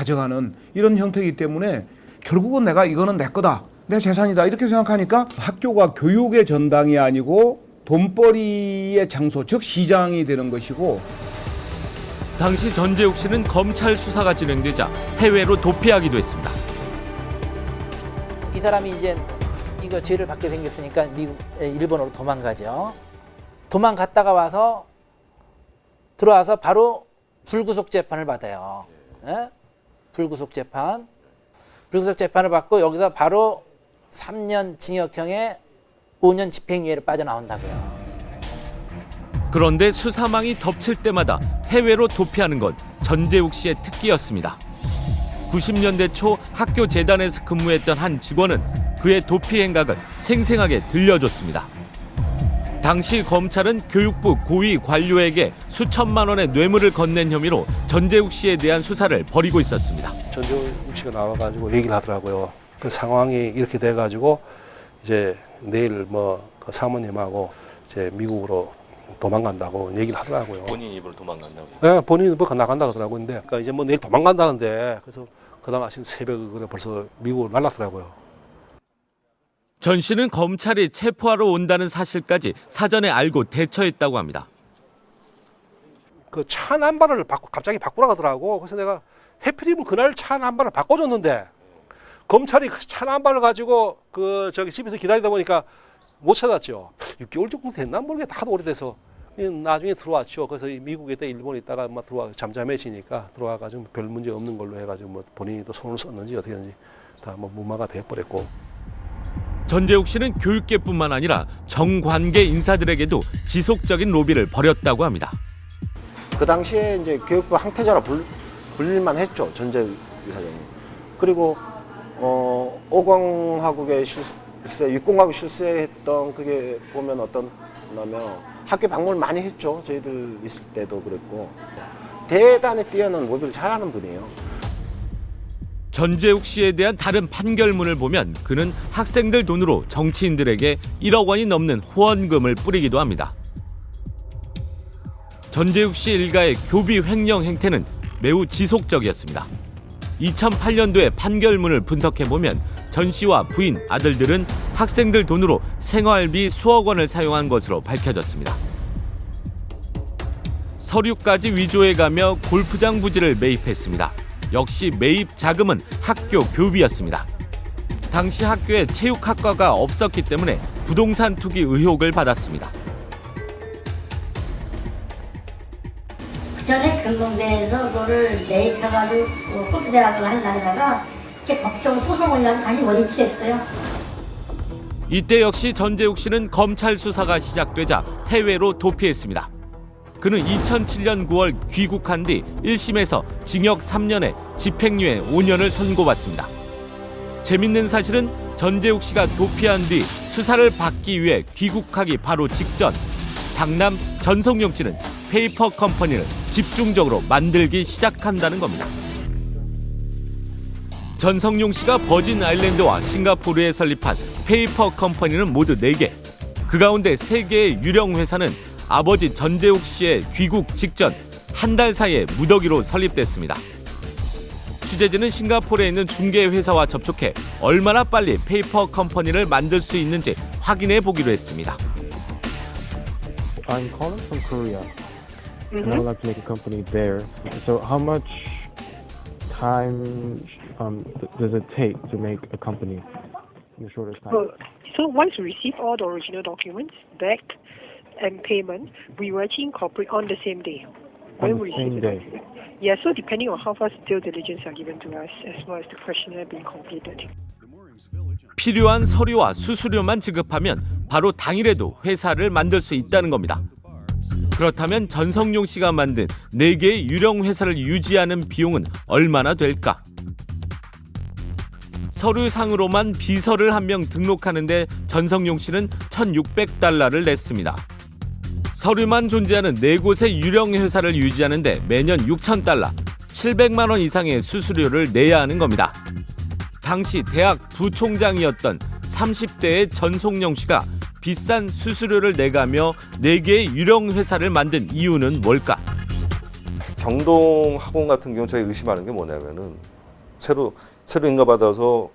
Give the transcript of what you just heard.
가져가는 이런 형태이기 때문에 결국은 내가 이거는 내 거다, 내 재산이다 이렇게 생각하니까 학교가 교육의 전당이 아니고 돈벌이의 장소, 즉 시장이 되는 것이고. 당시 전재욱 씨는 검찰 수사가 진행되자 해외로 도피하기도 했습니다. 이 사람이 이제 이거 죄를 받게 생겼으니까 일본으로 도망가죠. 도망갔다가 와서 들어와서 바로 불구속 재판을 받아요. 예? 불구속 재판을 받고 여기서 바로 3년 징역형에 5년 집행유예를 빠져나온다고요. 그런데 수사망이 덮칠 때마다 해외로 도피하는 건 전재욱 씨의 특기였습니다. 90년대 초 학교 재단에서 근무했던 한 직원은 그의 도피 행각을 생생하게 들려줬습니다. 당시 검찰은 교육부 고위 관료에게 수천만 원의 뇌물을 건넨 혐의로 전재욱 씨에 대한 수사를 벌이고 있었습니다. 전재욱 씨가 나와가지고 얘기를 하더라고요. 그 상황이 이렇게 돼가지고 이제 내일 그 사모님하고 이제 미국으로 도망간다고 얘기를 하더라고요. 본인 입으로 도망간다고요? 네, 본인은 나간다 그러더라고요. 근데 그러니까 이제 내일 도망간다는데 그래서 그다음 아침 새벽에 벌써 미국을 날랐더라고요. 전 씨는 검찰이 체포하러 온다는 사실까지 사전에 알고 대처했다고 합니다. 그 차 남발을 갑자기 바꾸라 하더라고. 그래서 내가 해필이면 그날 차 남발을 바꿔줬는데 검찰이 그 차 남발을 가지고 집에서 기다리다 보니까 못 찾았죠. 6개월 정도 됐나 모르겠다. 하도 오래돼서 나중에 들어왔죠. 그래서 미국에 있다 일본에 있다가 들어와 잠잠해지니까 들어와가지고 별 문제 없는 걸로 해가지고 본인이 또 손을 썼는지 어떻게 했는지 다 무마가 돼버렸고. 전재욱 씨는 교육계뿐만 아니라 정관계 인사들에게도 지속적인 로비를 벌였다고 합니다. 그 당시에 이제 교육부 항태자라 불릴만 했죠. 전재욱 이사장님. 그리고 오광화국의 육공화국 실세했던 그게 보면 어떠냐면 학교 방문을 많이 했죠. 저희들 있을 때도 그랬고 대단히 뛰어난 로비를 잘하는 분이에요. 전재욱 씨에 대한 다른 판결문을 보면 그는 학생들 돈으로 정치인들에게 1억 원이 넘는 후원금을 뿌리기도 합니다. 전재욱 씨 일가의 교비 횡령 행태는 매우 지속적이었습니다. 2008년도에 판결문을 분석해보면 전 씨와 부인, 아들들은 학생들 돈으로 생활비 수억 원을 사용한 것으로 밝혀졌습니다. 서류까지 위조해가며 골프장 부지를 매입했습니다. 역시 매입 자금은 학교 교비였습니다. 당시 학교에 체육학과가 없었기 때문에 부동산 투기 의혹을 받았습니다. 그 전에 금공대에서 그거를 매입해가지고 골프대학을 하려다가 이렇게 법정 소송을 하면서 다시 원위치 됐어요. 이때 역시 전재욱 씨는 검찰 수사가 시작되자 해외로 도피했습니다. 그는 2007년 9월 귀국한 뒤 1심에서 징역 3년에 집행유예 5년을 선고받습니다. 재밌는 사실은 전재욱 씨가 도피한 뒤 수사를 받기 위해 귀국하기 바로 직전 장남 전성용 씨는 페이퍼 컴퍼니를 집중적으로 만들기 시작한다는 겁니다. 전성용 씨가 버진 아일랜드와 싱가포르에 설립한 페이퍼 컴퍼니는 모두 4개. 그 가운데 3개의 유령 회사는 아버지 전재욱 씨의 귀국 직전 한 달 사이에 무더기로 설립됐습니다. 취재진은 싱가포르에 있는 중개회사와 접촉해 얼마나 빨리 페이퍼 컴퍼니를 만들 수 있는지 확인해 보기로 했습니다. I'm calling from Korea, and I would like to make a company there. So how much time does it take to make a company in the shortest time? So once we receive all the original documents back and payment, we will actually incorporate on the same day. On the same day? Yeah, so depending on how fast due diligence are given to us, as well as the questionnaire being completed. 필요한 서류와 수수료만 지급하면 바로 당일에도 회사를 만들 수 있다는 겁니다. 그렇다면 전성용 씨가 만든 4개의 유령 회사를 유지하는 비용은 얼마나 될까? 서류상으로만 비서를 한 명 등록하는데 전성용 씨는 1,600달러를 냈습니다. 서류만 존재하는 4곳의 유령 회사를 유지하는데 매년 6,000달러, 700만 원 이상의 수수료를 내야 하는 겁니다. 당시 대학 부총장이었던 30대의 전성용 씨가 비싼 수수료를 내가며 4개의 유령 회사를 만든 이유는 뭘까? 경동 학원 같은 경우 저희 의심하는 게 뭐냐면은 새로 인가받아서